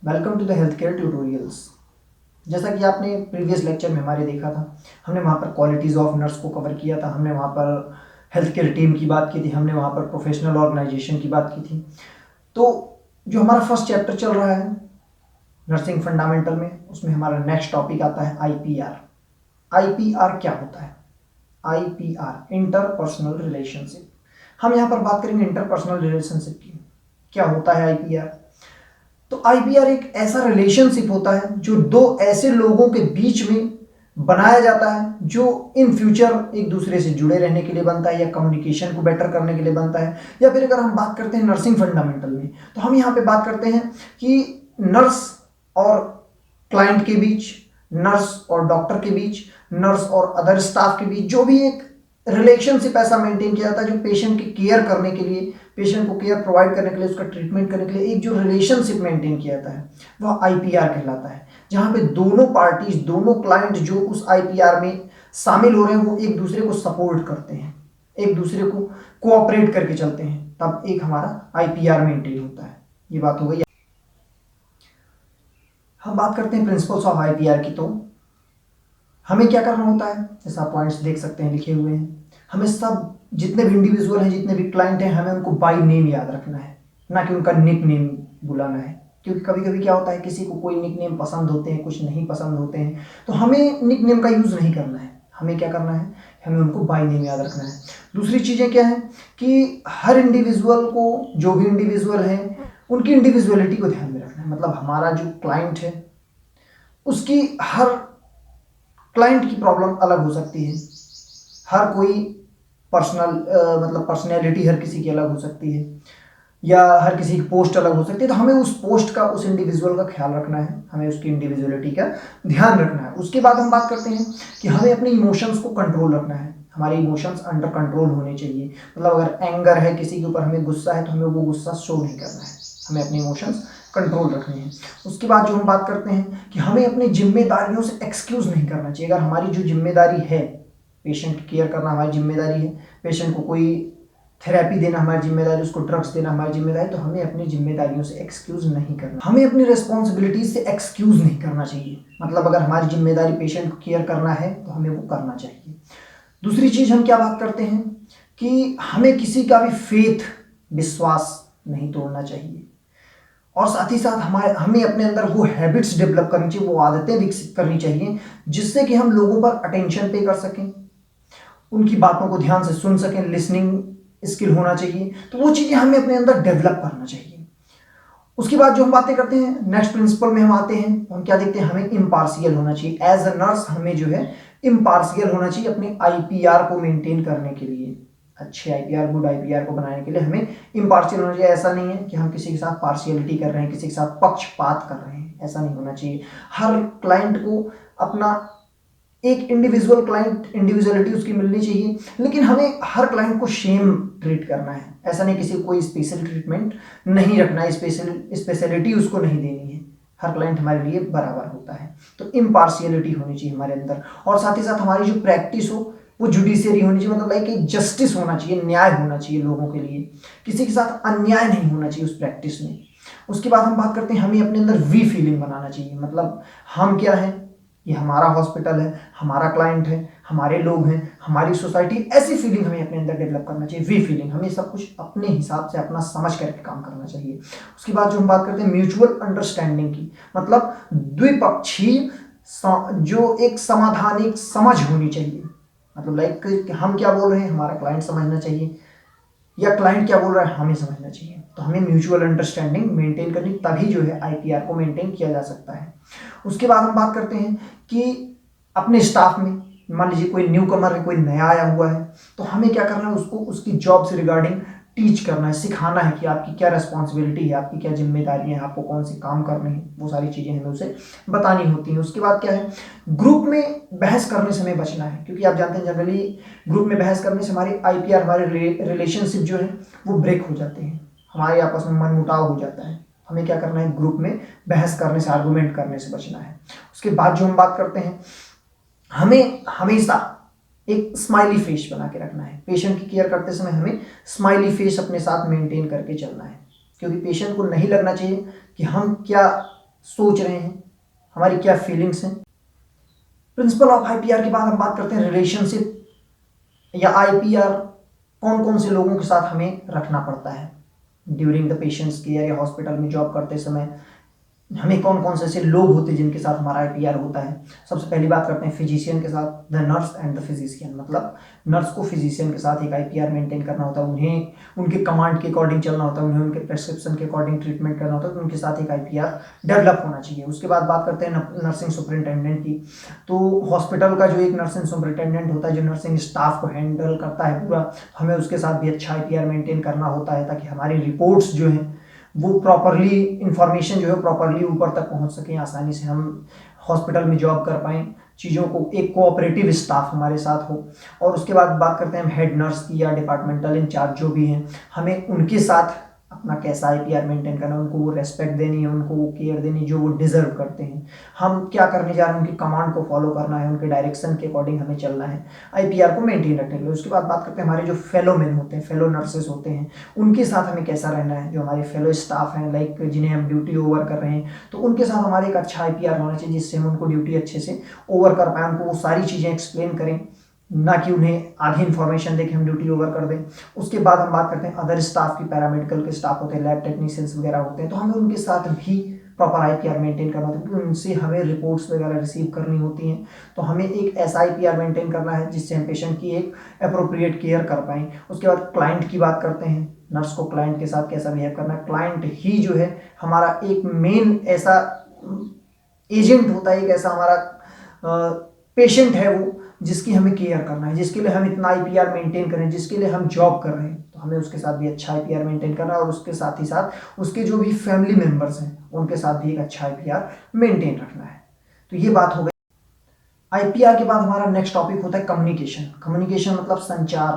Welcome to the health care tutorials. जैसा कि आपने प्रीवियस लेक्चर में हमारे देखा था, हमने वहाँ पर क्वालिटीज़ ऑफ नर्स को कवर किया था, हमने वहाँ पर हेल्थ केयर टीम की बात की थी, हमने वहाँ पर प्रोफेशनल ऑर्गेनाइजेशन की बात की थी। तो जो हमारा फर्स्ट चैप्टर चल रहा है नर्सिंग फंडामेंटल में, उसमें हमारा नेक्स्ट टॉपिक आता है आईपीआर। आईपीआर क्या होता है? IPR interpersonal relationship. हम यहाँ पर बात करेंगे इंटरपर्सनल रिलेशनशिप की। क्या होता है आईपीआर? तो आईपीआर एक ऐसा रिलेशनशिप होता है जो दो ऐसे लोगों के बीच में बनाया जाता है जो इन फ्यूचर एक दूसरे से जुड़े रहने के लिए बनता है, या कम्युनिकेशन को बेटर करने के लिए बनता है। या फिर अगर हम बात करते हैं नर्सिंग फंडामेंटल में, तो हम यहाँ पे बात करते हैं कि नर्स और क्लाइंट के बीच, नर्स और डॉक्टर के बीच, नर्स और अदर स्टाफ के बीच जो भी एक रिलेशनशिप ऐसा मेंटेन किया जाता है जो पेशेंट की केयर करने के लिए, पेशेंट को केयर प्रोवाइड करने के लिए, उसका ट्रीटमेंट करने के लिए एक जो रिलेशनशिप मेंटेन किया जाता है वह आईपीआर कहलाता है। जहां पे दोनों पार्टीज, दोनों क्लाइंट जो उस आईपीआर में शामिल हो रहे हैं वो एक दूसरे को सपोर्ट करते हैं, एक दूसरे को कोऑपरेट करके चलते हैं, तब एक हमारा आईपीआर मेंटेन होता है। ये बात हो गई। हम बात करते हैं प्रिंसिपल्स ऑफ आईपीआर की। तो हमें क्या करना होता है, जैसा आप पॉइंट्स देख सकते हैं लिखे हुए हैं, हमें सब जितने भी इंडिविजुअल हैं, जितने भी क्लाइंट हैं, हमें उनको बाय नेम याद रखना है, ना कि उनका निक नेम बुलाना है। क्योंकि कभी कभी क्या होता है, किसी को कोई निक नेम पसंद होते हैं, कुछ नहीं पसंद होते हैं, तो हमें निक नेम का यूज़ नहीं करना है। हमें क्या करना है, हमें उनको बाय नेम याद रखना है। दूसरी चीज़ें क्या है कि हर इंडिविजुअल को, जो भी इंडिविजुअल हैं, उनकी इंडिविजुअलिटी को ध्यान में रखना है। मतलब हमारा जो क्लाइंट है उसकी, हर क्लाइंट की प्रॉब्लम अलग हो सकती है, हर कोई पर्सनल मतलब पर्सनैलिटी हर किसी की अलग हो सकती है, या हर किसी की पोस्ट अलग हो सकती है। तो हमें उस पोस्ट का, उस इंडिविजुअल का ख्याल रखना है, हमें उसकी इंडिविजुअलिटी का ध्यान रखना है। उसके बाद हम बात करते हैं कि हमें अपने इमोशंस को कंट्रोल रखना है। हमारे इमोशंस अंडर कंट्रोल होने चाहिए। मतलब अगर एंगर है किसी के ऊपर, हमें गुस्सा है, तो हमें वो गुस्सा शो नहीं करना है, हमें अपने इमोशंस कंट्रोल रखने हैं। उसके बाद जो हम बात करते हैं कि हमें अपनी जिम्मेदारियों से एक्सक्यूज नहीं करना चाहिए। अगर हमारी जो जिम्मेदारी है, पेशेंट की केयर करना हमारी जिम्मेदारी है, पेशेंट को कोई थेरेपी देना हमारी जिम्मेदारी, उसको ड्रग्स देना हमारी जिम्मेदारी, तो हमें अपनी जिम्मेदारियों से एक्सक्यूज नहीं करना, हमें अपनी रिस्पॉन्सिबिलिटीज से एक्सक्यूज नहीं करना चाहिए। मतलब अगर हमारी जिम्मेदारी पेशेंट को केयर करना है तो हमें वो करना चाहिए। दूसरी चीज हम क्या बात करते हैं कि हमें किसी का भी फेथ, विश्वास नहीं तोड़ना चाहिए। और साथ ही साथ हमें अपने अंदर वो हैबिट्स डेवलप करनी चाहिए, वो आदतें विकसित करनी चाहिए, जिससे कि हम लोगों पर अटेंशन पे कर सकें, उनकी बातों को ध्यान से सुन सकें, लिसनिंग स्किल होना चाहिए। तो वो चीज़ें हमें अपने अंदर डेवलप करना चाहिए। उसके बाद जो हम बातें करते हैं, नेक्स्ट प्रिंसिपल में हम आते हैं, हम क्या देखते हैं, हमें इम्पार्शियल होना चाहिए। एज अ नर्स हमें जो है इम्पार्शियल होना चाहिए अपने आईपीआर को मेंटेन करने के लिए। अच्छे आईपीआर, गुड आईपीआर को बनाने के लिए हमें इम्पार्शियल होना चाहिए। ऐसा नहीं है कि हम किसी के साथ पार्शियलिटी कर रहे हैं, किसी के साथ पक्षपात कर रहे हैं, ऐसा नहीं होना चाहिए। हर क्लाइंट को अपना एक इंडिविजुअल क्लाइंट, इंडिविजुअलिटी उसकी मिलनी चाहिए, लेकिन हमें हर क्लाइंट को सेम ट्रीट करना है। ऐसा नहीं किसी को कोई स्पेशल ट्रीटमेंट नहीं रखना है, स्पेशलिटी उसको नहीं देनी है। हर क्लाइंट हमारे लिए बराबर होता है। तो इम्पार्शियलिटी होनी चाहिए हमारे अंदर। और साथ ही साथ हमारी जो प्रैक्टिस हो वो जुडिशियरी होनी चाहिए। मतलब लाइक एक जस्टिस होना चाहिए, न्याय होना चाहिए लोगों के लिए, किसी के साथ अन्याय नहीं होना चाहिए उस प्रैक्टिस में। उसके बाद हम बात करते हैं, हमें अपने अंदर वी फीलिंग बनाना चाहिए। मतलब हम क्या है, ये हमारा हॉस्पिटल है, हमारा क्लाइंट है, हमारे लोग हैं, हमारी सोसाइटी, ऐसी फीलिंग हमें अपने अंदर डेवलप करना चाहिए। वी फीलिंग, हमें सब कुछ अपने हिसाब से, अपना समझ करके काम करना चाहिए। उसके बाद जो हम बात करते हैं म्यूचुअल अंडरस्टैंडिंग की, मतलब द्विपक्षीय जो एक समाधान, एक समझ होनी चाहिए। मतलब लाइक हम क्या बोल रहे हैं हमारा क्लाइंट समझना चाहिए, या क्लाइंट क्या बोल रहा है हमें समझना चाहिए। तो हमें म्यूचुअल अंडरस्टैंडिंग मेंटेन करनी, तभी जो है आईपीआर को मेंटेन किया जा सकता है। उसके बाद हम बात करते हैं कि अपने स्टाफ में, मान लीजिए कोई न्यू कमर है, कोई नया आया हुआ है, तो हमें क्या करना है, उसको उसकी जॉब से रिगार्डिंग टीच करना है, सिखाना है कि आपकी क्या रिस्पॉन्सिबिलिटी है, आपकी क्या जिम्मेदारी है, आपको कौन से काम करने हैं, वो सारी चीज़ें हमें उसे बतानी होती हैं। उसके बाद क्या है, ग्रुप में बहस करने से हमें बचना है, क्योंकि आप जानते हैं जनरली ग्रुप में बहस करने से हमारी आईपीआर, हमारे रिलेशनशिप जो है वो ब्रेक हो जाते हैं, हमारे आपस में मनमुटाव हो जाता है। हमें क्या करना है, ग्रुप में बहस करने से, आर्गूमेंट करने से बचना है। उसके बाद जो हम बात करते हैं, हमें हमेशा एक स्माइली फेस बना के रखना है। पेशेंट की केयर करते समय हमें स्माइली फेस अपने साथ मेंटेन करके चलना है, क्योंकि पेशेंट को नहीं लगना चाहिए कि हम क्या सोच रहे हैं, हमारी क्या फीलिंग्स हैं। प्रिंसिपल ऑफ आईपीआर के बाद हम बात करते हैं रिलेशनशिप या आईपीआर कौन कौन से लोगों के साथ हमें रखना पड़ता है ड्यूरिंग द पेशेंट्स केयर या हॉस्पिटल में जॉब करते समय। हमें कौन कौन से ऐसे लोग होते हैं जिनके साथ हमारा आईपीआर होता है। सबसे पहली बात करते हैं फिजिशियन के साथ, the nurse and the physician. मतलब नर्स को फिजिशियन के साथ एक आईपीआर मेंटेन करना होता है, उन्हें उनके कमांड के अकॉर्डिंग चलना होता है, उन्हें उनके प्रेस्क्रिप्शन के अकॉर्डिंग ट्रीटमेंट करना होता है, तो उनके साथ एक आईपीआर डेवलप होना चाहिए। उसके बाद बात करते हैं नर्सिंग सुपरिटेंडेंट की। तो हॉस्पिटल का जो एक नर्सिंग सुपरिटेंडेंट होता है जो नर्सिंग स्टाफ को हैंडल करता है पूरा, हमें उसके साथ भी अच्छा आईपीआर मेंटेन करना होता है ताकि हमारी रिपोर्ट्स जो हैं वो प्रॉपरली इंफॉर्मेशन जो है प्रॉपरली ऊपर तक पहुंच सकें, आसानी से हम हॉस्पिटल में जॉब कर पाएँ, चीज़ों को एक कोऑपरेटिव स्टाफ हमारे साथ हो। और उसके बाद बात करते हैं हम हेड नर्स की या डिपार्टमेंटल इंचार्ज जो भी हैं, हमें उनके साथ अपना कैसा आईपीआर मेंटेन करना, उनको वो रेस्पेक्ट देनी है, उनको वो केयर देनी जो वो डिजर्व करते हैं। हम क्या करने जा रहे हैं, उनकी कमांड को फॉलो करना है, उनके डायरेक्शन के अकॉर्डिंग हमें चलना है आईपीआर को मेंटेन रखने के लिए। उसके बाद बात करते हैं हमारे जो फेलो मैन होते हैं, फेलो नर्सेज होते हैं, उनके साथ हमें कैसा रहना है। जो हमारे फेलो स्टाफ हैं लाइक जिन्हें हम ड्यूटी ओवर कर रहे हैं, तो उनके साथ हमारे एक अच्छा आईपीआर होना चाहिए जिससे हम उनको ड्यूटी अच्छे से ओवर कर पाएँ, उनको वो सारी चीज़ें एक्सप्लेन करें, ना कि उन्हें आधी इन्फॉर्मेशन देके हम ड्यूटी ओवर कर दें। उसके बाद हम बात करते हैं अदर स्टाफ की, पैरामेडिकल के स्टाफ होते हैं, लैब टेक्नीशियंस वगैरह होते हैं, तो हमें उनके साथ भी प्रॉपर आईपीआर मेंटेन करना होता है क्योंकि उनसे हमें रिपोर्ट्स वगैरह रिसीव करनी होती हैं। तो हमें एक ऐसा आईपीआर मेंटेन करना है जिससे हम पेशेंट की एक अप्रोप्रिएट केयर कर पाएँ। उसके बाद क्लाइंट की बात करते हैं, नर्स को क्लाइंट के साथ कैसा बिहेव करना है। क्लाइंट ही जो है हमारा एक मेन ऐसा एजेंट होता है, एक ऐसा हमारा पेशेंट है वो जिसकी हमें केयर करना है, जिसके लिए हम इतना आईपीआर मेंटेन करें, जिसके लिए हम जॉब कर रहे हैं, तो हमें उसके साथ भी अच्छा आईपीआर मेंटेन करना है और उसके साथ ही साथ उसके जो भी फैमिली मेंबर्स हैं उनके साथ भी एक अच्छा आईपीआर मेंटेन रखना है। तो ये बात हो गई। आईपीआर के बाद हमारा नेक्स्ट टॉपिक होता है कम्युनिकेशन। कम्युनिकेशन मतलब संचार,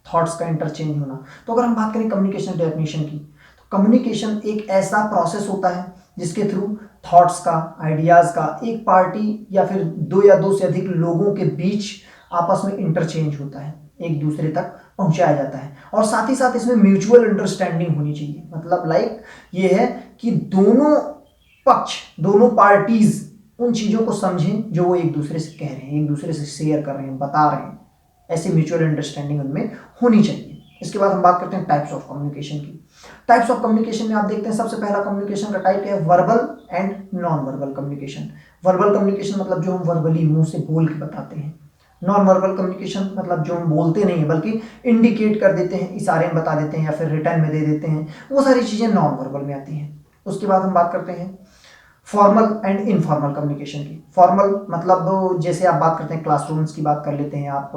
थॉट्स का इंटरचेंज होना। तो अगर हम बात करें कम्युनिकेशन डेफिनेशन की, तो कम्युनिकेशन एक ऐसा प्रोसेस होता है जिसके थ्रू थॉट्स का, आइडियाज़ का एक पार्टी या फिर दो या दो से अधिक लोगों के बीच आपस में इंटरचेंज होता है, एक दूसरे तक पहुंचाया जाता है। और साथ ही साथ इसमें म्यूचुअल अंडरस्टैंडिंग होनी चाहिए। मतलब लाइक ये है कि दोनों पक्ष, दोनों पार्टीज उन चीज़ों को समझें जो वो एक दूसरे से कह रहे हैं, एक दूसरे से शेयर कर रहे हैं, बता रहे हैं, ऐसी म्यूचुअल अंडरस्टैंडिंग उनमें होनी चाहिए। इसके बाद हम बात करते हैं टाइप्स ऑफ कम्युनिकेशन की। टाइप्स ऑफ कम्युनिकेशन में आप देखते हैं सबसे पहला कम्युनिकेशन का टाइप है verbal and non verbal communication. Verbal communication मतलब जो हम वर्बली मुंह से बोल के बताते हैं। नॉन वर्बल कम्युनिकेशन मतलब जो हम बोलते नहीं है बल्कि इंडिकेट कर देते हैं, इशारे में बता देते हैं या फिर रिटर्न में दे देते हैं, वो सारी चीज़ें नॉन वर्बल में आती हैं। उसके बाद हम बात करते हैं फॉर्मल एंड इनफॉर्मल कम्युनिकेशन की। फॉर्मल मतलब जैसे आप बात करते हैं क्लासरूम्स की बात कर लेते हैं आप,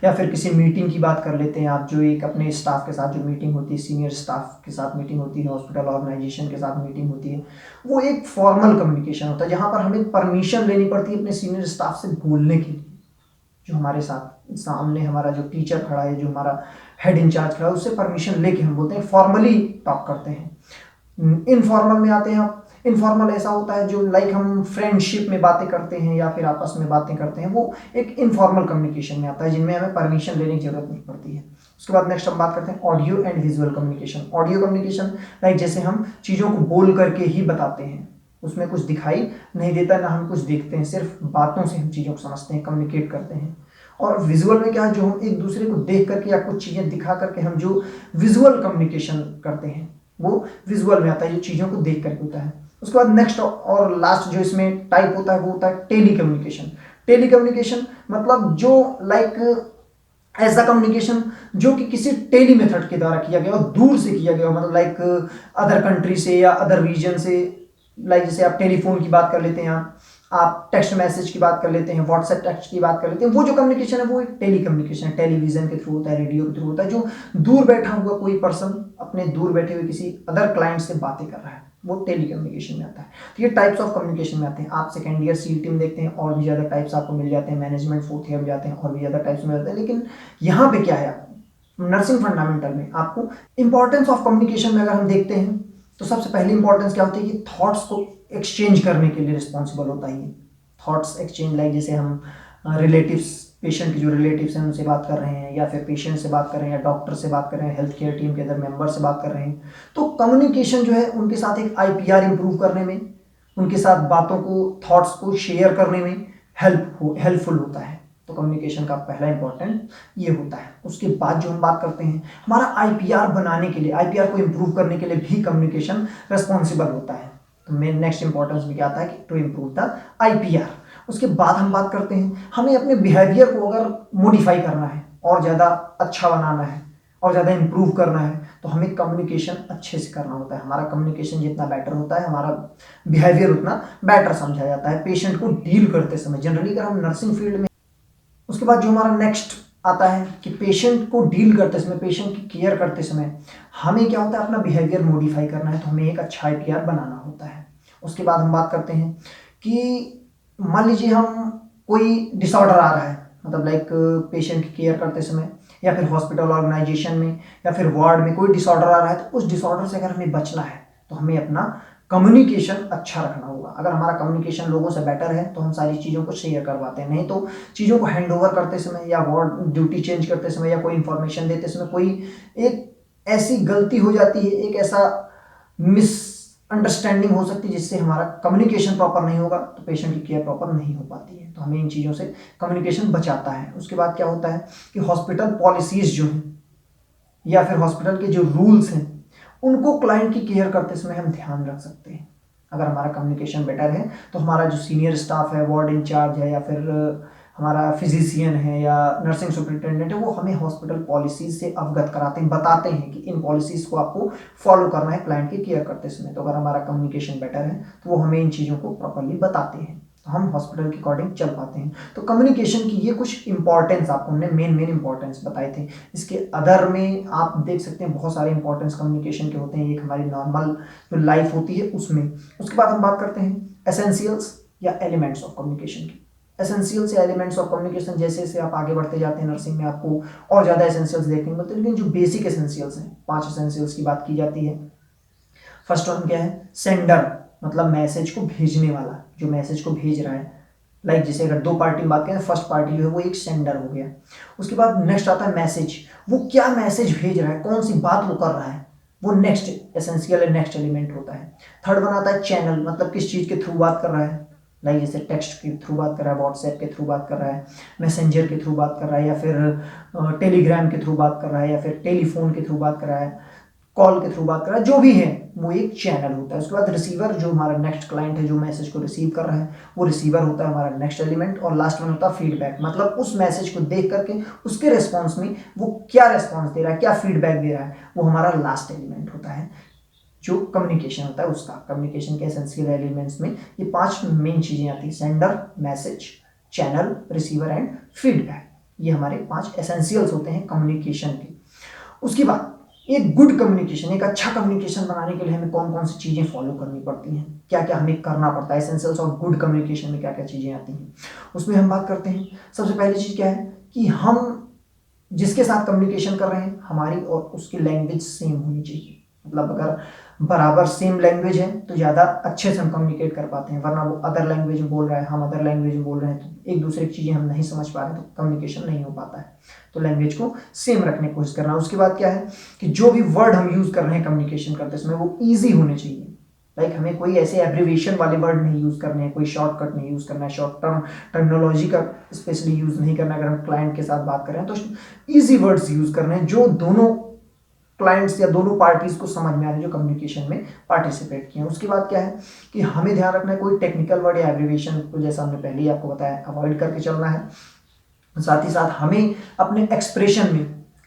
या फिर किसी मीटिंग की बात कर लेते हैं आप, जो एक अपने स्टाफ के साथ जो मीटिंग होती है, सीनियर स्टाफ के साथ मीटिंग होती है, हॉस्पिटल ऑर्गेनाइजेशन के साथ मीटिंग होती है, वो एक फॉर्मल कम्युनिकेशन होता है जहाँ पर हमें परमिशन लेनी पड़ती है अपने सीनियर स्टाफ से बोलने के लिए। जो हमारे साथ सामने हमारा जो टीचर खड़ा है, जो हमारा हेड इंचार्ज खड़ा है, उससे परमिशन लेके हम बोलते हैं, फॉर्मली टॉक करते हैं। इनफॉर्मल में आते हैं आप। इनफॉर्मल ऐसा होता है जो लाइक हम फ्रेंडशिप में बातें करते हैं या फिर आपस में बातें करते हैं, वो एक इनफॉर्मल कम्युनिकेशन में आता है जिनमें हमें परमिशन लेने की जरूरत नहीं पड़ती है। उसके बाद नेक्स्ट हम बात करते हैं audio and visual communication. Audio communication like जैसे हम चीज़ों को बोल करके ही बताते हैं, उसमें कुछ दिखाई नहीं देता, ना हम कुछ देखते हैं, सिर्फ बातों से हम चीज़ों को समझते हैं, कम्युनिकेट करते हैं। और विजुअल में क्या है, जो हम एक दूसरे को देख करके या कुछ चीज़ें दिखा करके हम जो विजुअल कम्युनिकेशन करते हैं वो विजुअल में आता है, जो चीज़ों को देख करके होता है। उसके बाद नेक्स्ट और लास्ट जो इसमें टाइप होता है वो होता है टेली कम्युनिकेशन। टेली कम्युनिकेशन मतलब जो लाइक ऐसा कम्युनिकेशन जो कि किसी टेली मेथड के द्वारा किया गया और दूर से किया गया, मतलब लाइक अदर कंट्री से या अदर रीजन से। लाइक जैसे आप टेलीफोन की बात कर लेते हैं, आप टेक्स्ट मैसेज की बात कर लेते हैं, व्हाट्सएप टेक्स्ट की बात कर लेते हैं, वो जो कम्युनिकेशन है वो एक टेली कम्युनिकेशन है। टेलीविजन के थ्रू होता है, रेडियो के थ्रू होता है, जो दूर बैठा हुआ कोई पर्सन अपने दूर बैठे हुए किसी अदर क्लाइंट से बातें कर रहा है, वो टेली कम्युनिकेशन में आता है। तो ये टाइप्स ऑफ कम्युनिकेशन में आते हैं। आप सेकेंड ईयर सीईटी में देखते हैं और भी ज़्यादा टाइप्स आपको मिल जाते हैं, मैनेजमेंट फोर्थ ईयर में जाते हैं और भी ज़्यादा टाइप्स मिल जाते हैं। लेकिन यहाँ पे क्या है, आपको नर्सिंग फंडामेंटल में आपको इंपॉर्टेंस ऑफ कम्युनिकेशन में अगर हम देखते हैं तो सबसे पहली इंपॉर्टेंस क्या होती है कि थॉट्स को एक्सचेंज करने के लिए रिस्पॉन्सिबल होता है। ये थॉट्स एक्सचेंज लाइक जैसे हम रिलेटिव्स, पेशेंट के जो रिलेटिव्स हैं उनसे बात कर रहे हैं, या फिर पेशेंट से बात कर रहे हैं, या डॉक्टर से बात कर रहे हैं, हेल्थ केयर टीम के अदर मेंबर से बात कर रहे हैं, तो कम्युनिकेशन जो है उनके साथ एक आईपीआर इंप्रूव करने में उनके साथ बातों को, थॉट्स को शेयर करने में हेल्पफुल होता है। तो कम्युनिकेशन का पहला इंपॉर्टेंट ये होता है। उसके बाद जो हम बात करते हैं, हमारा आईपीआर बनाने के लिए, आईपीआर को इम्प्रूव करने के लिए भी कम्युनिकेशन रेस्पॉन्सिबल होता है। तो मेन नेक्स्ट इंपॉर्टेंस में क्या आता है कि टू इम्प्रूव द आईपीआर। उसके बाद हम बात करते हैं, हमें अपने बिहेवियर को अगर मॉडिफाई करना है और ज़्यादा अच्छा बनाना है और ज़्यादा इम्प्रूव करना है, तो हमें कम्युनिकेशन अच्छे से करना होता है। हमारा कम्युनिकेशन जितना बेटर होता है, हमारा बिहेवियर उतना बेटर समझा जाता है पेशेंट को डील करते समय। जनरली अगर हम नर्सिंग फील्ड में, उसके बाद जो हमारा नेक्स्ट आता है कि पेशेंट को डील करते समय, पेशेंट की केयर करते समय हमें क्या होता है, अपना बिहेवियर मॉडिफाई करना है, तो हमें एक अच्छा आईपीआर बनाना होता है। उसके बाद हम बात करते हैं कि मान लीजिए हम कोई डिसऑर्डर आ रहा है, मतलब लाइक पेशेंट की केयर करते समय या फिर हॉस्पिटल ऑर्गेनाइजेशन में या फिर वार्ड में कोई डिसऑर्डर आ रहा है, तो उस डिसऑर्डर से अगर हमें बचना है तो हमें अपना कम्युनिकेशन अच्छा रखना होगा। अगर हमारा कम्युनिकेशन लोगों से बेटर है तो हम सारी चीज़ों को शेयर करवाते हैं, नहीं तो चीज़ों को हैंड ओवर करते समय या वार्ड ड्यूटी चेंज करते समय या कोई इंफॉर्मेशन देते समय कोई एक ऐसी गलती हो जाती है, एक ऐसा मिसअंडरस्टैंडिंग हो सकती है जिससे हमारा कम्युनिकेशन प्रॉपर नहीं होगा, तो पेशेंट की केयर प्रॉपर नहीं हो पाती है। तो हमें इन चीज़ों से कम्युनिकेशन बचाता है। उसके बाद क्या होता है कि हॉस्पिटल पॉलिसीज़ जो हैं या फिर हॉस्पिटल के जो रूल्स हैं, उनको क्लाइंट की केयर करते समय हम ध्यान रख सकते हैं। अगर हमारा कम्युनिकेशन बेटर है तो हमारा जो सीनियर स्टाफ है, वार्ड इंचार्ज है या फिर हमारा फिजिशियन है या नर्सिंग सुपरिटेंडेंट है, वो हमें हॉस्पिटल पॉलिसीज से अवगत कराते हैं, बताते हैं कि इन पॉलिसीज को आपको फॉलो करना है क्लाइंट की केयर करते समय। तो अगर हमारा कम्युनिकेशन बेटर है तो वो हमें इन चीज़ों को प्रॉपरली बताते हैं, तो हम हॉस्पिटल के अकॉर्डिंग चल पाते हैं। तो कम्युनिकेशन की ये कुछ इंपॉर्टेंस आपको हमने मेन इंपॉर्टेंस बताए थे। इसके अदर में आप देख सकते हैं बहुत सारे इंपॉर्टेंस कम्युनिकेशन के होते हैं, एक हमारी नॉर्मल जो लाइफ होती है उसमें। उसके बाद हम बात करते हैं एसेंशियल्स या एलिमेंट्स ऑफ कम्युनिकेशन की। एसेंशियल्स या एलिमेंट्स ऑफ कम्युनिकेशन, जैसे जैसे आप आगे बढ़ते जाते हैं नर्सिंग में आपको और ज़्यादा एसेंशियल्स देखने को मिलते हैं, लेकिन जो बेसिक एसेंशियल्स हैं, 5 एसेंशियल्स की बात की जाती है। फर्स्ट वन क्या है, सेंडर, मतलब मैसेज को भेजने वाला, जो मैसेज को भेज रहा है। लाइक जैसे अगर दो पार्टी में बात करें, फर्स्ट पार्टी जो है वो एक सेंडर हो गया। उसके बाद नेक्स्ट आता है मैसेज, वो क्या मैसेज भेज रहा है, कौन सी बात वो कर रहा है, वो नेक्स्ट एसेंशियल है, नेक्स्ट एलिमेंट होता है। थर्ड वन आता है चैनल, मतलब किस चीज़ के थ्रू बात कर रहा है, लाइक जैसे टेक्स्ट के थ्रू बात कर रहा है, व्हाट्सएप के थ्रू बात कर रहा है, मैसेंजर के थ्रू बात कर रहा है, या फिर टेलीग्राम के थ्रू बात कर रहा है, या फिर टेलीफोन के थ्रू बात कर रहा है, कॉल के थ्रू बात कर रहा है, जो भी है वो एक चैनल होता है। उसके बाद रिसीवर, जो हमारा नेक्स्ट क्लाइंट है जो मैसेज को रिसीव कर रहा है, वो रिसीवर होता है हमारा नेक्स्ट एलिमेंट। और लास्ट वन होता है फीडबैक, मतलब उस मैसेज को देख करके उसके रिस्पॉन्स में वो क्या रिस्पॉन्स दे रहा है, क्या फीडबैक दे रहा है, वो हमारा लास्ट एलिमेंट होता है जो कम्युनिकेशन होता है उसका। कम्युनिकेशन के एसेंशियल एलिमेंट्स में ये 5 मेन चीज़ें आती हैं, sender, message, channel, receiver and feedback. ये हमारे 5 एसेंशियल्स होते हैं कम्युनिकेशन के। उसके बाद एक गुड कम्युनिकेशन, एक अच्छा कम्युनिकेशन बनाने के लिए हमें कौन कौन सी चीज़ें फॉलो करनी पड़ती हैं, क्या क्या हमें करना पड़ता है, एसेंशियल्स ऑफ गुड कम्युनिकेशन में क्या क्या चीज़ें आती हैं, उसमें हम बात करते हैं। सबसे पहली चीज़ क्या है कि हम जिसके साथ कम्युनिकेशन कर रहे हैं हमारी और उसकी लैंग्वेज सेम होनी चाहिए। मतलब अगर बराबर सेम लैंग्वेज है तो ज़्यादा अच्छे से हम कम्युनिकेट कर पाते हैं, वरना वो अदर लैंग्वेज में बोल रहा है, हम अदर लैंग्वेज में बोल रहे हैं, तो एक दूसरे की चीज़ें हम नहीं समझ पा रहे हैं, तो कम्युनिकेशन नहीं हो पाता है। तो लैंग्वेज को सेम रखने की कोशिश करना। उसके बाद क्या है कि जो भी वर्ड हम यूज़ कर रहे हैं कम्युनिकेशन करते समय वो ईजी होने चाहिए। लाइक हमें कोई ऐसे एब्रीविएशन वाले वर्ड नहीं यूज़ करने हैं, कोई शॉर्टकट नहीं यूज़ करना है, शॉर्ट टर्म टर्मिनोलॉजी का स्पेशली यूज़ नहीं करना है। अगर हम क्लाइंट के साथ बात कर रहे हैं तो ईजी वर्ड्स यूज़ करने हैं जो दोनों क्लाइंट्स या दोनों पार्टीज को समझ में आ रहे हैं जो कम्युनिकेशन में पार्टिसिपेट किए हैं। उसके बाद क्या है कि हमें ध्यान रखना है कोई टेक्निकल वर्ड या एब्रीविएशन को, जैसा हमने पहले ही आपको बताया, अवॉइड करके चलना है। साथ ही साथ हमें अपने एक्सप्रेशन में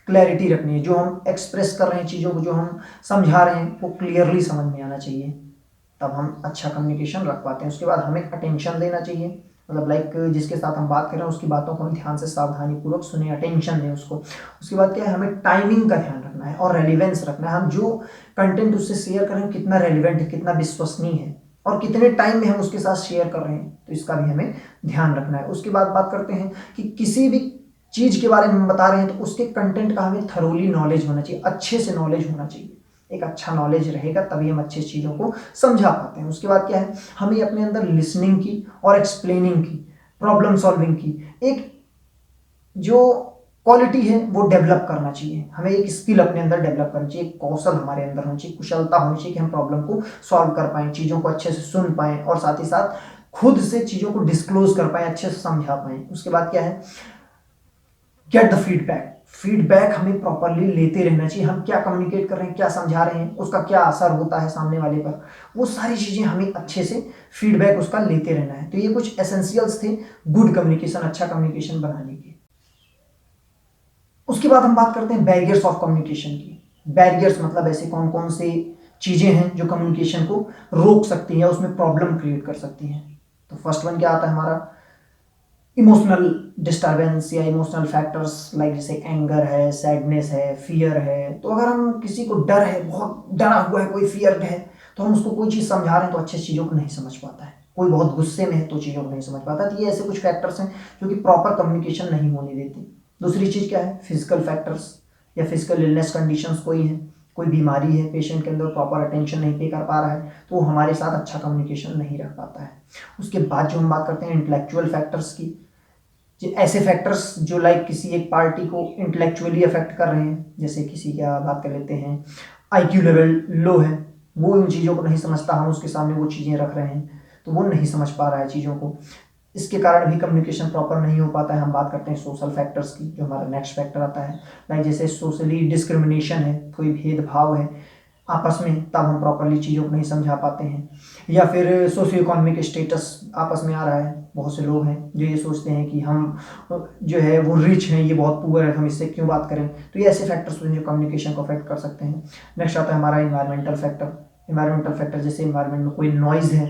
क्लैरिटी रखनी है, जो हम एक्सप्रेस कर रहे हैं चीज़ों को, जो हम समझा रहे हैं वो क्लियरली समझ में आना चाहिए, तब हम अच्छा कम्युनिकेशन रख पाते हैं। उसके बाद हमें अटेंशन देना चाहिए, मतलब लाइक जिसके साथ हम बात कर रहे हैं उसकी बातों को हम ध्यान से सावधानी पूर्वक सुने, अटेंशन दें उसको। उसके बाद क्या है, हमें टाइमिंग का ध्यान रखना है और रेलिवेंस रखना है, हम जो कंटेंट उससे शेयर कर रहे हैं कितना रेलिवेंट है, कितना विश्वसनीय है और कितने टाइम में हम उसके साथ शेयर कर रहे हैं, तो इसका भी हमें ध्यान रखना है। उसके बाद बात करते हैं कि किसी भी चीज़ के बारे में हम बता रहे हैं तो उसके कंटेंट का हमें थरोली नॉलेज होना चाहिए, अच्छे से नॉलेज होना चाहिए। एक अच्छा नॉलेज रहेगा तभी हम अच्छी चीज़ों को समझा पाते हैं। उसके बाद क्या है, हमें अपने अंदर लिसनिंग की और एक्सप्लेनिंग की, प्रॉब्लम सॉल्विंग की, एक जो क्वालिटी है वो डेवलप करना चाहिए, हमें एक स्किल अपने अंदर डेवलप करनी चाहिए, एक कौशल हमारे अंदर होनी चाहिए, कुशलता होनी चाहिए कि हम प्रॉब्लम को सॉल्व कर पाएँ, चीज़ों को अच्छे से सुन पाएँ और साथ ही साथ खुद से चीज़ों को डिस्क्लोज कर पाएँ, अच्छे से समझा पाएँ। उसके बाद क्या है, गेट द फीडबैक। फीडबैक हमें प्रॉपरली लेते रहना चाहिए, हम क्या कम्युनिकेट कर रहे हैं, क्या समझा रहे हैं, उसका क्या असर होता है सामने वाले पर, वो सारी चीज़ें हमें अच्छे से फीडबैक उसका लेते रहना है। तो ये कुछ एसेंशियल्स थे गुड कम्युनिकेशन, अच्छा कम्युनिकेशन बनाने के। उसके बाद हम बात करते हैं बैरियर्स ऑफ कम्युनिकेशन की। बैरियर्स मतलब ऐसे कौन कौन से चीज़ें हैं जो कम्युनिकेशन को रोक सकती हैं, उसमें प्रॉब्लम क्रिएट कर सकती हैं। तो फर्स्ट वन क्या आता है हमारा, इमोशनल डिस्टर्बेंस या इमोशनल फैक्टर्स लाइक जैसे एंगर है, सैडनेस है, फियर है। तो अगर हम किसी को डर है, बहुत डरा हुआ है, कोई फियर है, तो हम उसको कोई चीज़ समझा रहे हैं तो अच्छे चीज़ों को नहीं समझ पाता है। कोई बहुत गुस्से में है तो चीज़ों को नहीं समझ पाता। तो ये ऐसे कुछ फैक्टर्स हैं जो कि प्रॉपर कम्युनिकेशन नहीं होने देते। दूसरी चीज़ क्या है, फिजिकल फैक्टर्स या फिजिकल इलनेस कंडीशंस कोई है, कोई बीमारी है, पेशेंट के अंदर प्रॉपर अटेंशन नहीं पे कर पा रहा है, तो वो हमारे साथ अच्छा कम्युनिकेशन नहीं रख पाता है। उसके बाद जो हम बात करते हैं इंटेलेक्चुअल फैक्टर्स की, ऐसे फैक्टर्स जो लाइक किसी एक पार्टी को इंटेलेक्चुअली अफेक्ट कर रहे हैं, जैसे किसी का बात कर लेते हैं आईक्यू लेवल लो है, वो इन चीज़ों को नहीं समझता, हम उसके सामने वो चीज़ें रख रहे हैं तो वो नहीं समझ पा रहा है चीज़ों को, इसके कारण भी कम्युनिकेशन प्रॉपर नहीं हो पाता है। हम बात करते हैं सोशल फैक्टर्स की, जो हमारा नेक्स्ट फैक्टर आता है लाइक जैसे सोशली डिस्क्रिमिनेशन है, कोई भेदभाव है आपस में, तब हम प्रॉपरली चीज़ों को नहीं समझा पाते हैं। या फिर सोशियो इकोनॉमिक स्टेटस आपस में आ रहा है, बहुत से लोग हैं जो ये सोचते हैं कि हम जो है वो रिच हैं, ये बहुत पुअर है, हम इससे क्यों बात करें। तो ये ऐसे फैक्टर्स हैं जो कम्युनिकेशन को अफेक्ट कर सकते हैं। नेक्स्ट आता है हमारा इन्वायरमेंटल फैक्टर। इन्वायरमेंटल फैक्टर जैसे इन्वायरमेंट में कोई नॉइज़ है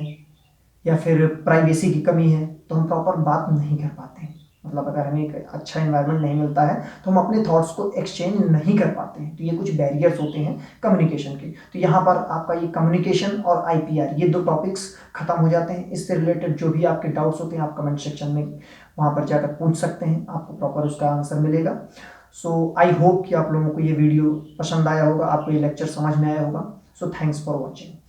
या फिर प्राइवेसी की कमी है तो हम प्रॉपर बात नहीं कर पाते हैं। मतलब अगर हमें एक अच्छा इन्वायरमेंट नहीं मिलता है तो हम अपने थॉट्स को एक्सचेंज नहीं कर पाते हैं। तो ये कुछ बैरियर्स होते हैं कम्युनिकेशन के। तो यहाँ पर आपका ये कम्युनिकेशन और आईपीआर, ये दो टॉपिक्स खत्म हो जाते हैं। इससे रिलेटेड जो भी आपके डाउट्स होते हैं आप कमेंट सेक्शन में वहाँ पर जाकर पूछ सकते हैं, आपको प्रॉपर उसका आंसर मिलेगा। सो आई होप कि आप लोगों को ये वीडियो पसंद आया होगा, आपको ये लेक्चर समझ में आया होगा। So thanks for watching.